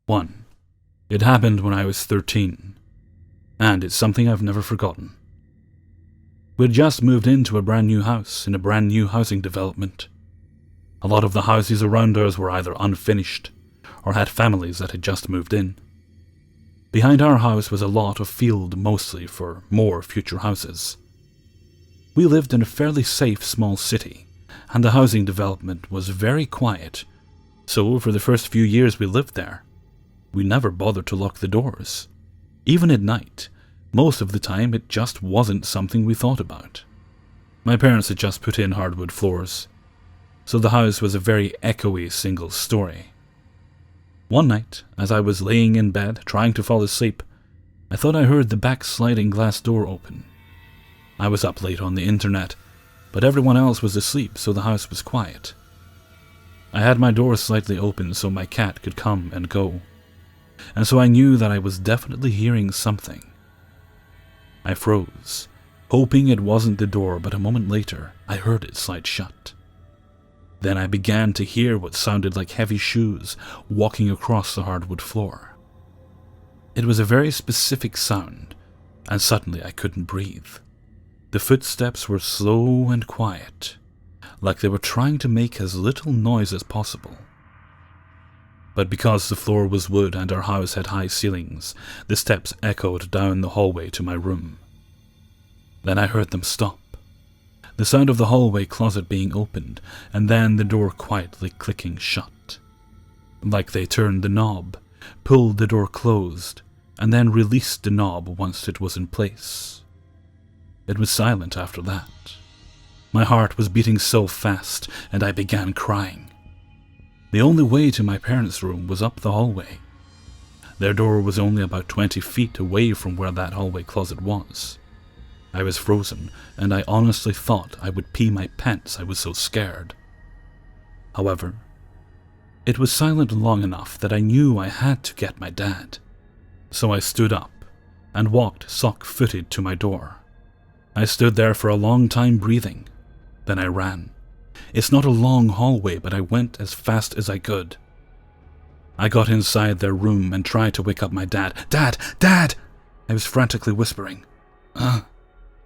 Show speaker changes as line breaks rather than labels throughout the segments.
1. It happened when I was 13, and it's something I've never forgotten. We'd just moved into a brand new house in a brand new housing development. A lot of the houses around us were either unfinished or had families that had just moved in. Behind our house was a lot of field, mostly for more future houses. We lived in a fairly safe small city, and the housing development was very quiet, so for the first few years we lived there, we never bothered to lock the doors. Even at night, most of the time it just wasn't something we thought about. My parents had just put in hardwood floors, so the house was a very echoey single story. One night, as I was laying in bed trying to fall asleep, I thought I heard the back sliding glass door open. I was up late on the internet, but everyone else was asleep, so the house was quiet. I had my door slightly open so my cat could come and go, and so I knew that I was definitely hearing something. I froze, hoping it wasn't the door, but a moment later I heard it slide shut. Then I began to hear what sounded like heavy shoes walking across the hardwood floor. It was a very specific sound, and suddenly I couldn't breathe. The footsteps were slow and quiet, like they were trying to make as little noise as possible. But because the floor was wood and our house had high ceilings, the steps echoed down the hallway to my room. Then I heard them stop. The sound of the hallway closet being opened, and then the door quietly clicking shut. Like they turned the knob, pulled the door closed, and then released the knob once it was in place. It was silent after that. My heart was beating so fast, and I began crying. The only way to my parents' room was up the hallway. Their door was only about 20 feet away from where that hallway closet was. I was frozen, and I honestly thought I would pee my pants, I was so scared. However, it was silent long enough that I knew I had to get my dad. So I stood up and walked sock-footed to my door. I stood there for a long time breathing. Then I ran. It's not a long hallway, but I went as fast as I could. I got inside their room and tried to wake up my dad. "Dad! Dad!" I was frantically whispering.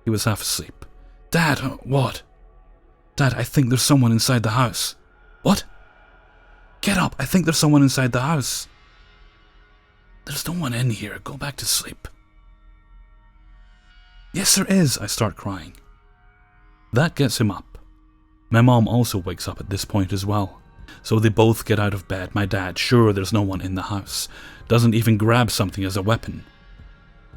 He was half asleep. "Dad, what?" "Dad, I think there's someone inside the house." "What?" "Get up, I think there's someone inside the house." "There's no one in here, go back to sleep." "Yes, there is," I start crying. That gets him up. My mom also wakes up at this point as well, so they both get out of bed. My dad, sure there's no one in the house, doesn't even grab something as a weapon.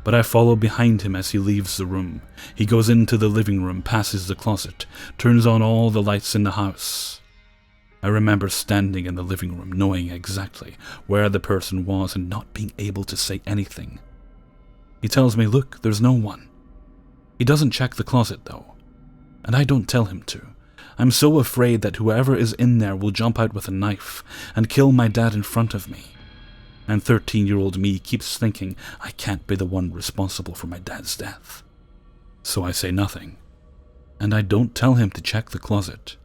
But I follow behind him as he leaves the room. He goes into the living room, passes the closet, turns on all the lights in the house. I remember standing in the living room, knowing exactly where the person was and not being able to say anything. He tells me, "Look, there's no one." He doesn't check the closet though, and I don't tell him to. I'm so afraid that whoever is in there will jump out with a knife and kill my dad in front of me. And 13-year-old me keeps thinking I can't be the one responsible for my dad's death. So I say nothing, and I don't tell him to check the closet.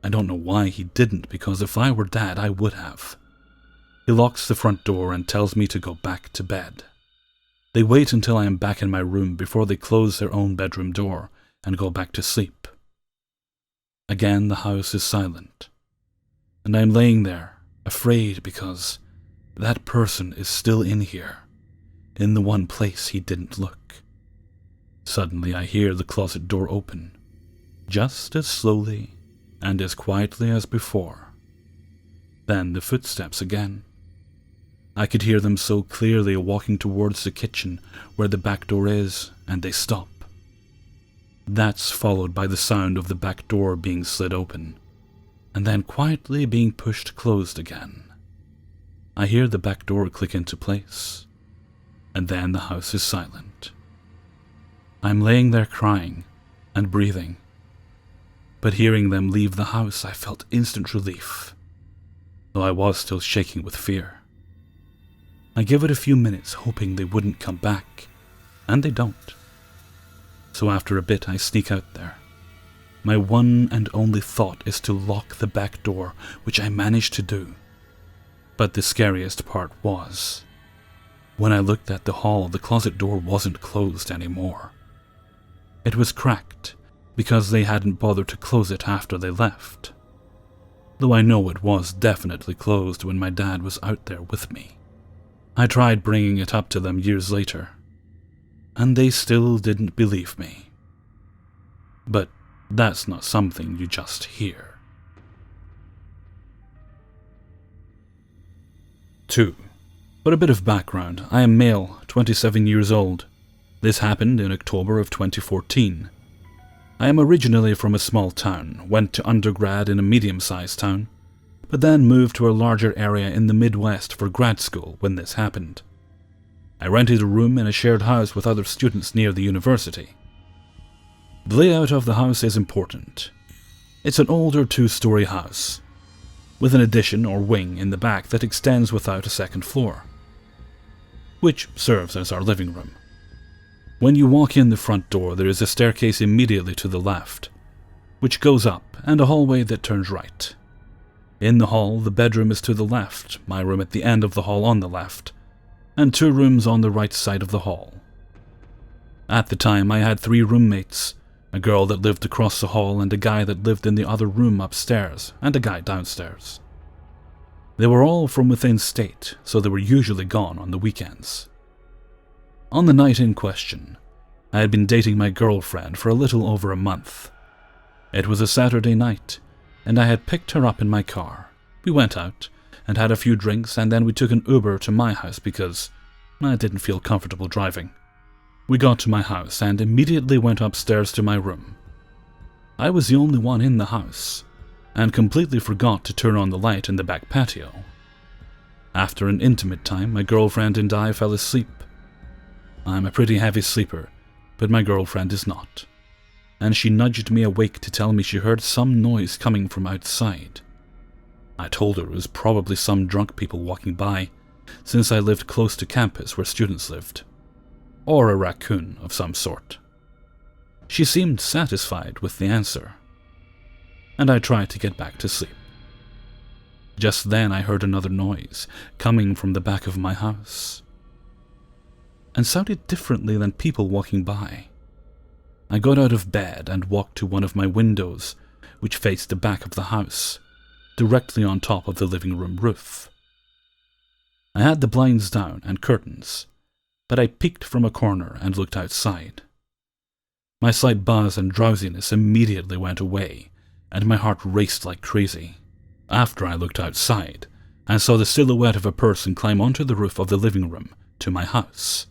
I don't know why he didn't, because if I were dad, I would have. He locks the front door and tells me to go back to bed. They wait until I am back in my room before they close their own bedroom door and go back to sleep. Again, the house is silent, and I am laying there, afraid because that person is still in here, in the one place he didn't look. Suddenly I hear the closet door open, just as slowly and as quietly as before. Then the footsteps again. I could hear them so clearly walking towards the kitchen where the back door is, and they stop. That's followed by the sound of the back door being slid open, and then quietly being pushed closed again. I hear the back door click into place, and then the house is silent. I'm laying there crying and breathing, but hearing them leave the house I felt instant relief, though I was still shaking with fear. I give it a few minutes hoping they wouldn't come back, and they don't. So after a bit I sneak out there. My one and only thought is to lock the back door, which I managed to do. But the scariest part was, when I looked at the hall, the closet door wasn't closed anymore. It was cracked because they hadn't bothered to close it after they left. Though I know it was definitely closed when my dad was out there with me. I tried bringing it up to them years later, and they still didn't believe me. But that's not something you just hear. 2. For a bit of background, I am male, 27 years old. This happened in October of 2014. I am originally from a small town, went to undergrad in a medium-sized town, but then moved to a larger area in the Midwest for grad school when this happened. I rented a room in a shared house with other students near the university. The layout of the house is important. It's an older 2-story house, with an addition or wing in the back that extends without a second floor, which serves as our living room. When you walk in the front door, there is a staircase immediately to the left, which goes up, and a hallway that turns right. In the hall, the bedroom is to the left, my room at the end of the hall on the left, and 2 rooms on the right side of the hall. At the time, I had 3 roommates, a girl that lived across the hall and a guy that lived in the other room upstairs, and a guy downstairs. They were all from within state, so they were usually gone on the weekends. On the night in question, I had been dating my girlfriend for a little over a month. It was a Saturday night, and I had picked her up in my car. We went out and had a few drinks, and then we took an Uber to my house because I didn't feel comfortable driving. We got to my house and immediately went upstairs to my room. I was the only one in the house, and completely forgot to turn on the light in the back patio. After an intimate time, my girlfriend and I fell asleep. I'm a pretty heavy sleeper, but my girlfriend is not, and she nudged me awake to tell me she heard some noise coming from outside. I told her it was probably some drunk people walking by, since I lived close to campus where students lived, or a raccoon of some sort. She seemed satisfied with the answer, and I tried to get back to sleep. Just then I heard another noise coming from the back of my house, and sounded differently than people walking by. I got out of bed and walked to one of my windows, which faced the back of the house, directly on top of the living room roof. I had the blinds down and curtains, but I peeked from a corner and looked outside. My slight buzz and drowsiness immediately went away, and my heart raced like crazy. After I looked outside, I saw the silhouette of a person climb onto the roof of the living room to my house.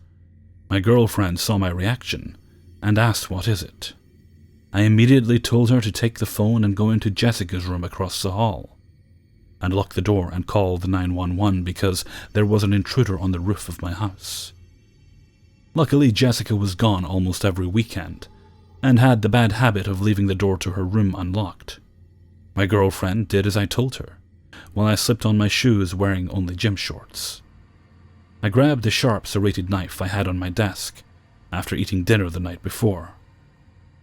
My girlfriend saw my reaction and asked, "What is it?" I immediately told her to take the phone and go into Jessica's room across the hall, and lock the door and call the 911 because there was an intruder on the roof of my house. Luckily, Jessica was gone almost every weekend, and had the bad habit of leaving the door to her room unlocked. My girlfriend did as I told her, while I slipped on my shoes wearing only gym shorts. I grabbed the sharp serrated knife I had on my desk after eating dinner the night before,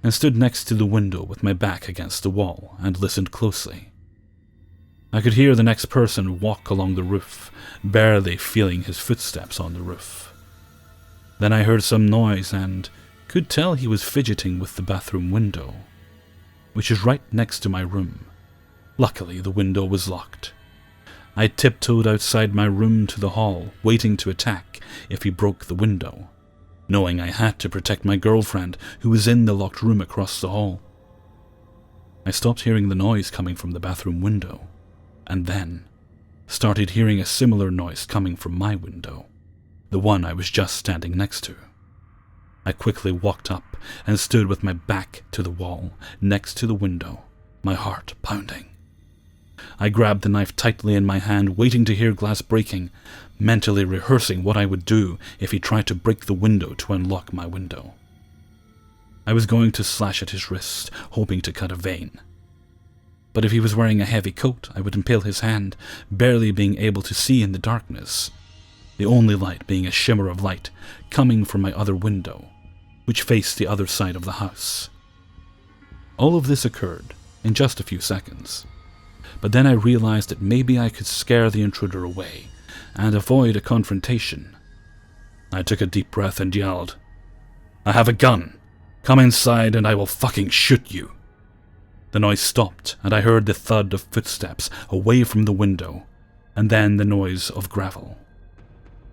and stood next to the window with my back against the wall and listened closely. I could hear the next person walk along the roof, barely feeling his footsteps on the roof. Then I heard some noise and could tell he was fidgeting with the bathroom window, which is right next to my room. Luckily, the window was locked. I tiptoed outside my room to the hall, waiting to attack if he broke the window, knowing I had to protect my girlfriend, who was in the locked room across the hall. I stopped hearing the noise coming from the bathroom window, and then started hearing a similar noise coming from my window, the one I was just standing next to. I quickly walked up and stood with my back to the wall, next to the window, my heart pounding. I grabbed the knife tightly in my hand, waiting to hear glass breaking, mentally rehearsing what I would do if he tried to break the window to unlock my window. I was going to slash at his wrist, hoping to cut a vein. But if he was wearing a heavy coat, I would impale his hand, barely being able to see in the darkness, the only light being a shimmer of light coming from my other window, which faced the other side of the house. All of this occurred in just a few seconds. but then I realized that maybe I could scare the intruder away and avoid a confrontation. I took a deep breath and yelled, "I have a gun. Come inside and I will fucking shoot you." The noise stopped and I heard the thud of footsteps away from the window, and then the noise of gravel.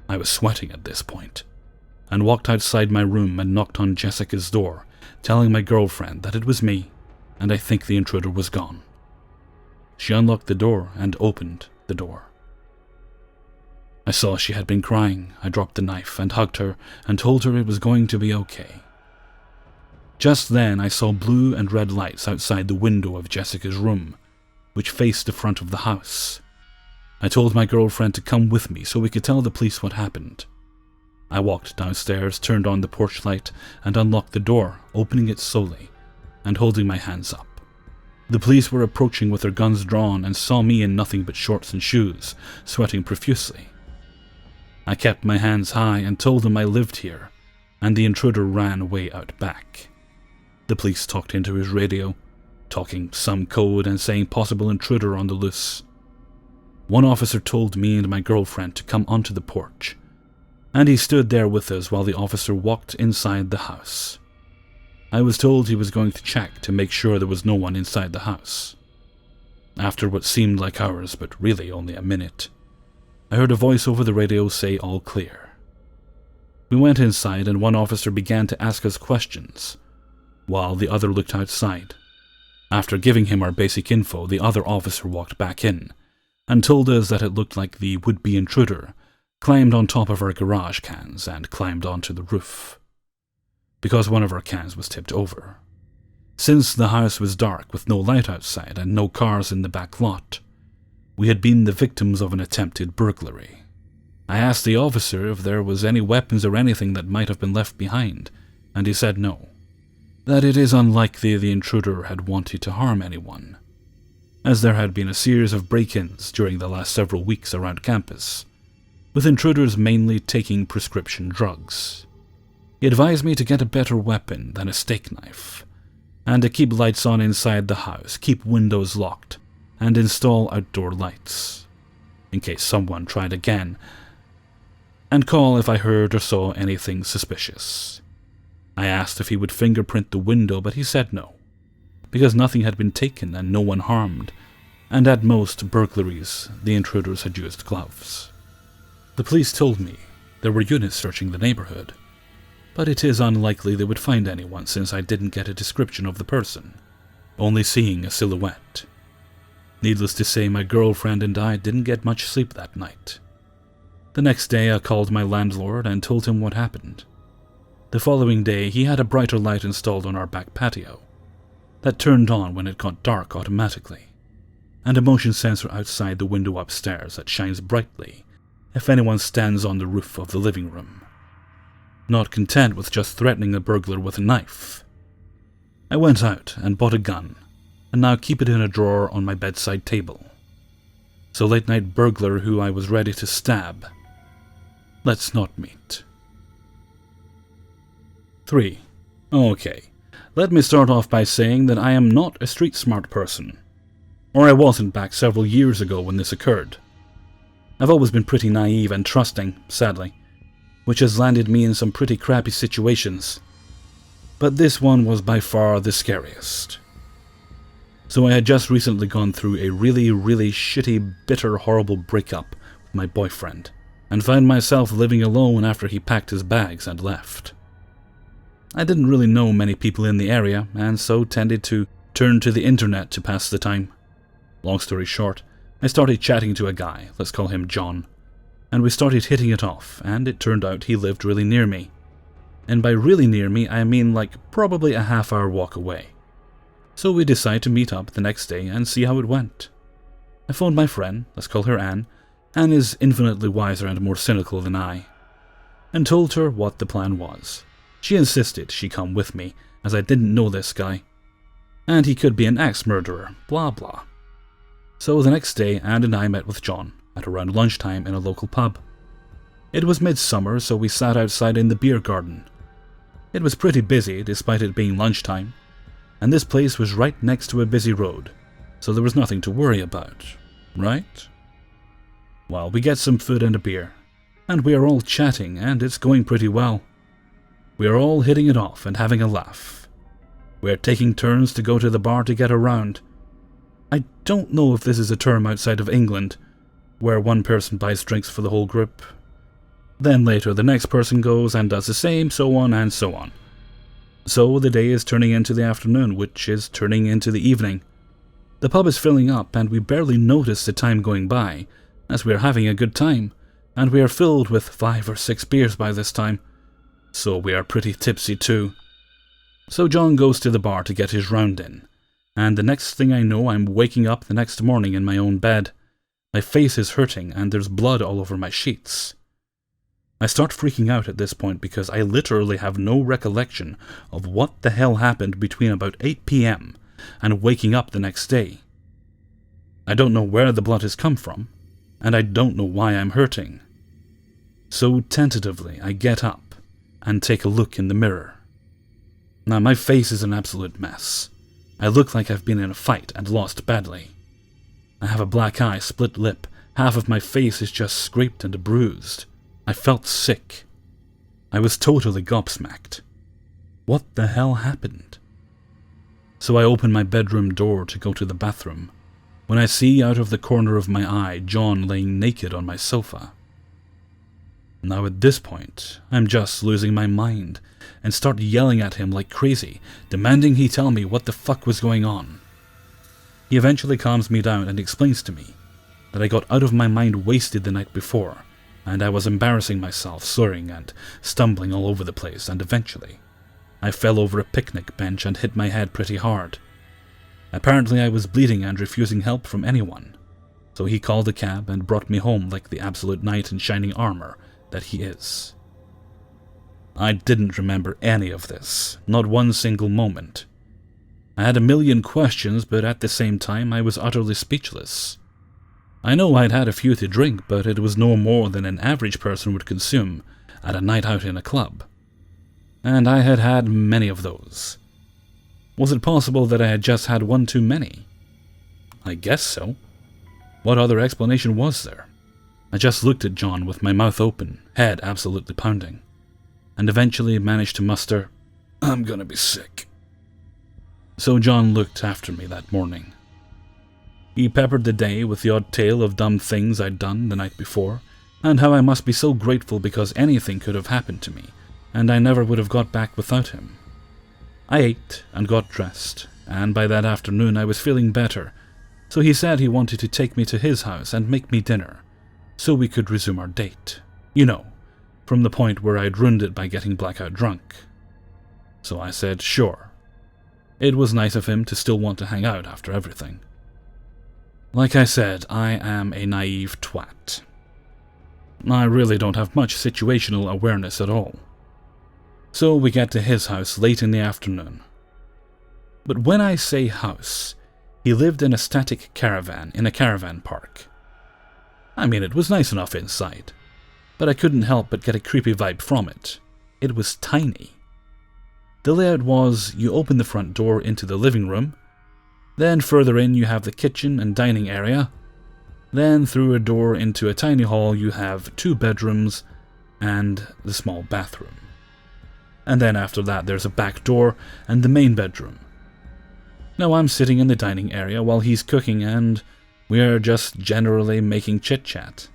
I was sweating at this point, and walked outside my room and knocked on Jessica's door, telling my girlfriend that it was me, and I think the intruder was gone. She unlocked the door and opened the door. I saw she had been crying. I dropped the knife and hugged her and told her it was going to be okay. Just then I saw blue and red lights outside the window of Jessica's room, which faced the front of the house. I told my girlfriend to come with me so we could tell the police what happened. I walked downstairs, turned on the porch light, and unlocked the door, opening it slowly and holding my hands up. The police were approaching with their guns drawn and saw me in nothing but shorts and shoes, sweating profusely. I kept my hands high and told them I lived here, and the intruder ran away out back. The police talked into his radio, talking some code and saying possible intruder on the loose. One officer told me and my girlfriend to come onto the porch, and he stood there with us while the officer walked inside the house. I was told he was going to check to make sure there was no one inside the house. After what seemed like hours, but really only a minute, I heard a voice over the radio say all clear. We went inside and one officer began to ask us questions, while the other looked outside. After giving him our basic info, the other officer walked back in and told us that it looked like the would-be intruder climbed on top of our garage cans and climbed onto the roof, because one of our cans was tipped over. Since the house was dark with no light outside and no cars in the back lot, we had been the victims of an attempted burglary. I asked the officer if there was any weapons or anything that might have been left behind, and he said no, that it is unlikely the intruder had wanted to harm anyone, as there had been a series of break-ins during the last several weeks around campus, with intruders mainly taking prescription drugs. He advised me to get a better weapon than a steak knife, and to keep lights on inside the house, keep windows locked, and install outdoor lights, in case someone tried again, and call if I heard or saw anything suspicious. I asked if he would fingerprint the window, but he said no, because nothing had been taken and no one harmed, and at most burglaries, the intruders had used gloves. The police told me there were units searching the neighborhood, but it is unlikely they would find anyone since I didn't get a description of the person, only seeing a silhouette. Needless to say, my girlfriend and I didn't get much sleep that night. The next day I called my landlord and told him what happened. The following day he had a brighter light installed on our back patio that turned on when it got dark automatically, and a motion sensor outside the window upstairs that shines brightly if anyone stands on the roof of the living room. Not content with just threatening a burglar with a knife, I went out and bought a gun, and now keep it in a drawer on my bedside table. So late-night burglar who I was ready to stab, let's not meet. 3. Okay, let me start off by saying that I am not a street-smart person, or I wasn't back several years ago when this occurred. I've always been pretty naive and trusting, sadly, which has landed me in some pretty crappy situations, but this one was by far the scariest. So I had just recently gone through a really shitty, bitter, horrible breakup with my boyfriend, and found myself living alone after he packed his bags and left. I didn't really know many people in the area, and so tended to turn to the internet to pass the time. Long story short, I started chatting to a guy, let's call him John, and we started hitting it off, and it turned out he lived really near me. And by really near me, I mean like probably a half-hour walk away. So we decided to meet up the next day and see how it went. I phoned my friend, let's call her Anne. Anne is infinitely wiser and more cynical than I, and told her what the plan was. She insisted she come with me, as I didn't know this guy, and he could be an axe-murderer, blah blah. So the next day, Anne and I met with John at around lunchtime in a local pub. It was midsummer, so we sat outside in the beer garden. It was pretty busy, despite it being lunchtime, and this place was right next to a busy road, so there was nothing to worry about, right? Well, we get some food and a beer, and we are all chatting, and it's going pretty well. We are all hitting it off and having a laugh. We are taking turns to go to the bar to get around. I don't know if this is a term outside of England, where one person buys drinks for the whole group. Then later the next person goes and does the same, so on and so on. So the day is turning into the afternoon, which is turning into the evening. The pub is filling up, and we barely notice the time going by, as we are having a good time, and we are filled with 5 or 6 beers by this time, so we are pretty tipsy too. So John goes to the bar to get his round in, and the next thing I know, I'm waking up the next morning in my own bed. My face is hurting, and there's blood all over my sheets. I start freaking out at this point because I literally have no recollection of what the hell happened between about 8 p.m. and waking up the next day. I don't know where the blood has come from, and I don't know why I'm hurting. So tentatively, I get up and take a look in the mirror. Now, my face is an absolute mess. I look like I've been in a fight and lost badly. I have a black eye, split lip, half of my face is just scraped and bruised. I felt sick. I was totally gobsmacked. What the hell happened? So I open my bedroom door to go to the bathroom, when I see out of the corner of my eye John laying naked on my sofa. Now at this point, I'm just losing my mind and start yelling at him like crazy, demanding he tell me what the fuck was going on. He eventually calms me down and explains to me that I got out of my mind wasted the night before, and I was embarrassing myself, slurring and stumbling all over the place, and eventually I fell over a picnic bench and hit my head pretty hard. Apparently I was bleeding and refusing help from anyone, so he called a cab and brought me home like the absolute knight in shining armor that he is. I didn't remember any of this, not one single moment. I had a million questions, but at the same time I was utterly speechless. I know I'd had a few to drink, but it was no more than an average person would consume at a night out in a club. And I had had many of those. Was it possible that I had just had one too many? I guess so. What other explanation was there? I just looked at John with my mouth open, head absolutely pounding, and eventually managed to muster, "I'm gonna be sick." So John looked after me that morning. He peppered the day with the odd tale of dumb things I'd done the night before, and how I must be so grateful because anything could have happened to me, and I never would have got back without him. I ate and got dressed, and by that afternoon I was feeling better, so he said he wanted to take me to his house and make me dinner, so we could resume our date. You know, from the point where I'd ruined it by getting blackout drunk. So I said sure. It was nice of him to still want to hang out after everything. Like I said, I am a naive twat. I really don't have much situational awareness at all. So we get to his house late in the afternoon. But when I say house, he lived in a static caravan in a caravan park. I mean, it was nice enough inside, but I couldn't help but get a creepy vibe from it. It was tiny. The layout was, you open the front door into the living room, then further in you have the kitchen and dining area, then through a door into a tiny hall you have 2 bedrooms and the small bathroom. And then after that there's a back door and the main bedroom. Now I'm sitting in the dining area while he's cooking and we are just generally making chit-chat.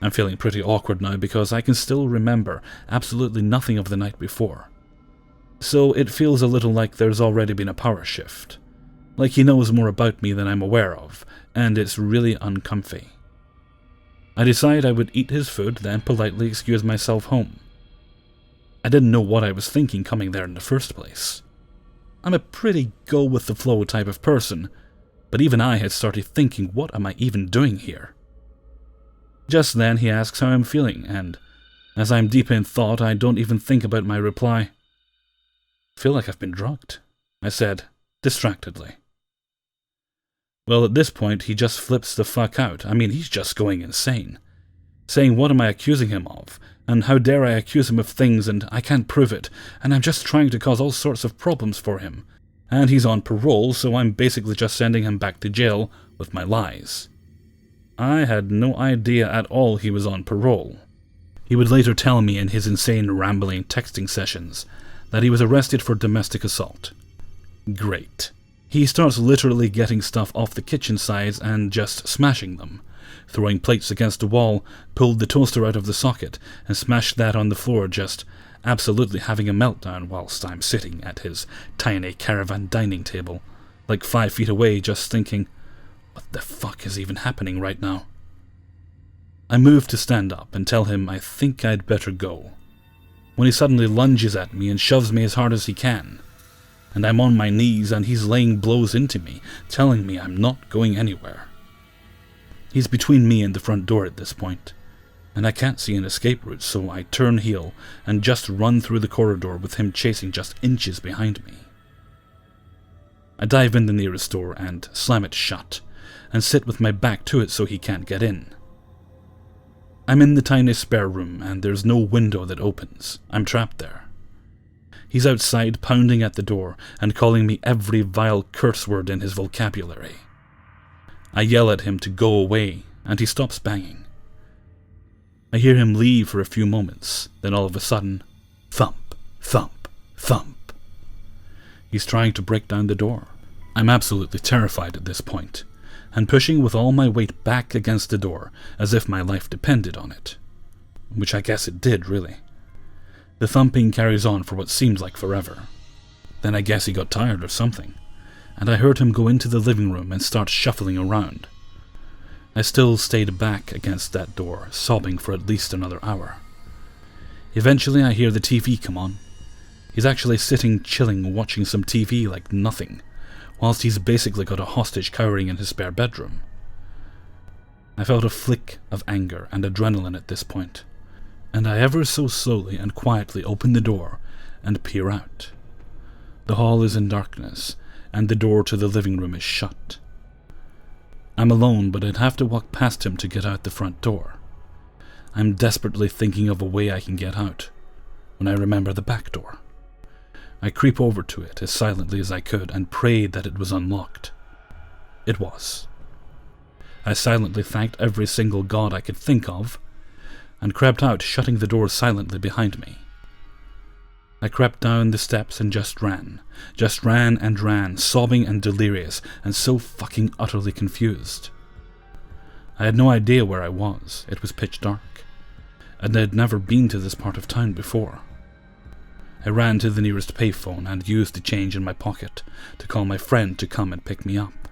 I'm feeling pretty awkward now because I can still remember absolutely nothing of the night before. So it feels a little like there's already been a power shift. Like he knows more about me than I'm aware of, and it's really uncomfy. I decide I would eat his food, then politely excuse myself home. I didn't know what I was thinking coming there in the first place. I'm a pretty go-with-the-flow type of person, but even I had started thinking, what am I even doing here? Just then he asks how I'm feeling, and as I'm deep in thought, I don't even think about my reply. I feel like I've been drugged, I said, distractedly. Well, at this point, he just flips the fuck out. I mean, he's just going insane. Saying what am I accusing him of, and how dare I accuse him of things, and I can't prove it, and I'm just trying to cause all sorts of problems for him, And he's on parole, so I'm basically just sending him back to jail with my lies. I had no idea at all he was on parole. He would later tell me in his insane rambling texting sessions that he was arrested for domestic assault. Great. He starts literally getting stuff off the kitchen sides and just smashing them, throwing plates against the wall, pulled the toaster out of the socket and smashed that on the floor, just absolutely having a meltdown whilst I'm sitting at his tiny caravan dining table, like 5 feet away, just thinking, what the fuck is even happening right now? I move to stand up and tell him I think I'd better go, when he suddenly lunges at me and shoves me as hard as he can, and I'm on my knees and he's laying blows into me, telling me I'm not going anywhere. He's between me and the front door at this point, and I can't see an escape route, so I turn heel and just run through the corridor with him chasing just inches behind me. I dive in the nearest door and slam it shut, and sit with my back to it so he can't get in. I'm in the tiny spare room, and there's no window that opens. I'm trapped there. He's outside, pounding at the door, and calling me every vile curse word in his vocabulary. I yell at him to go away, and he stops banging. I hear him leave for a few moments, then all of a sudden, thump, thump, thump. He's trying to break down the door. I'm absolutely terrified at this point, and pushing with all my weight back against the door, as if my life depended on it. Which I guess it did, really. The thumping carries on for what seemed like forever. Then I guess he got tired or something, and I heard him go into the living room and start shuffling around. I still stayed back against that door, sobbing for at least another hour. Eventually I hear the TV come on. He's actually sitting chilling watching some TV like nothing, whilst he's basically got a hostage cowering in his spare bedroom. I felt a flick of anger and adrenaline at this point, and I ever so slowly and quietly open the door and peer out. The hall is in darkness, and the door to the living room is shut. I'm alone, but I'd have to walk past him to get out the front door. I'm desperately thinking of a way I can get out, when I remember the back door. I creep over to it as silently as I could and prayed that it was unlocked. It was. I silently thanked every single god I could think of, and crept out, shutting the door silently behind me. I crept down the steps and just ran and ran, sobbing and delirious, and so fucking utterly confused. I had no idea where I was. It was pitch dark, and I had never been to this part of town before. I ran to the nearest payphone and used the change in my pocket to call my friend to come and pick me up.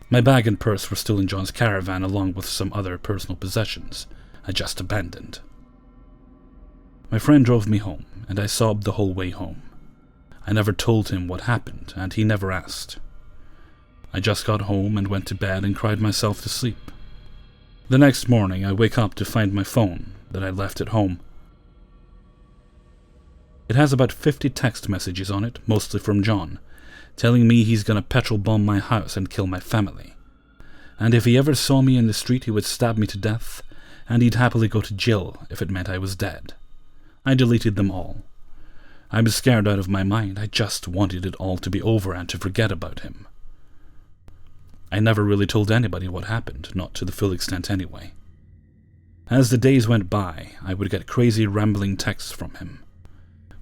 My bag and purse were still in John's caravan, along with some other personal possessions I just abandoned. My friend drove me home, and I sobbed the whole way home. I never told him what happened, and he never asked. I just got home and went to bed and cried myself to sleep. The next morning I wake up to find my phone that I left at home. It has about 50 text messages on it, mostly from John, telling me he's gonna petrol bomb my house and kill my family. And if he ever saw me in the street, he would stab me to death, and he'd happily go to jail if it meant I was dead. I deleted them all. I was scared out of my mind. I just wanted it all to be over and to forget about him. I never really told anybody what happened, not to the full extent anyway. As the days went by, I would get crazy rambling texts from him.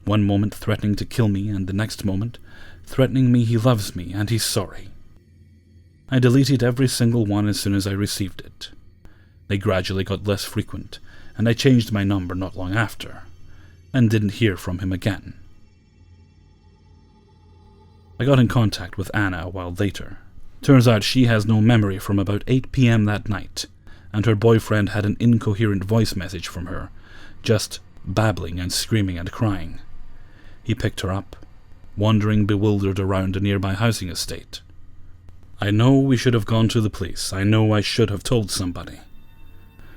One moment threatening to kill me, and the next moment threatening me he loves me and he's sorry. I deleted every single one as soon as I received it. They gradually got less frequent, and I changed my number not long after, and didn't hear from him again. I got in contact with Anna a while later. Turns out she has no memory from about 8 p.m. that night, and her boyfriend had an incoherent voice message from her, just babbling and screaming and crying. He picked her up, wandering bewildered around a nearby housing estate. I know we should have gone to the police. I know I should have told somebody.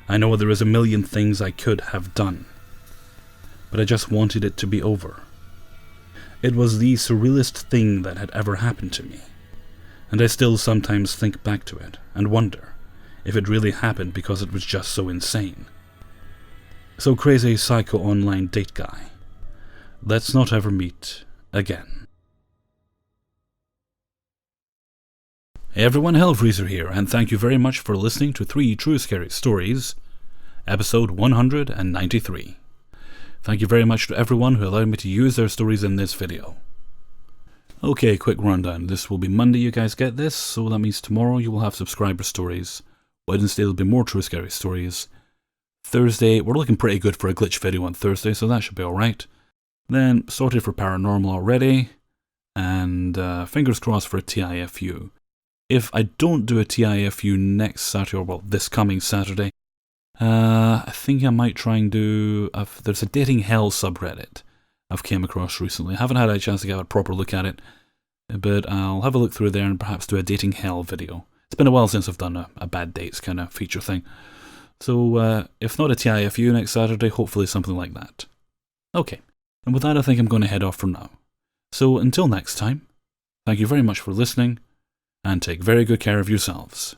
I know there is a million things I could have done. But I just wanted it to be over. It was the surrealest thing that had ever happened to me, and I still sometimes think back to it and wonder if it really happened because it was just so insane. So crazy psycho online date guy, let's not ever meet again. Hey everyone, Hellfreezer here, and thank you very much for listening to 3 True Scary Stories, episode 193. Thank you very much to everyone who allowed me to use their stories in this video. Okay, quick rundown. This will be Monday you guys get this, so that means tomorrow you will have subscriber stories. Wednesday there'll be more True Scary Stories. Thursday, we're looking pretty good for a glitch video on Thursday, so that should be alright. Then, sorted for paranormal already, and fingers crossed for a TIFU. If I don't do a TIFU next Saturday, or well, this coming Saturday, I think I might try and do... there's a Dating Hell subreddit I've came across recently. I haven't had a chance to get a proper look at it, but I'll have a look through there and perhaps do a Dating Hell video. It's been a while since I've done a bad dates kind of feature thing. So, if not a TIFU next Saturday, hopefully something like that. Okay, and with that I think I'm going to head off for now. So, until next time, thank you very much for listening, and take very good care of yourselves.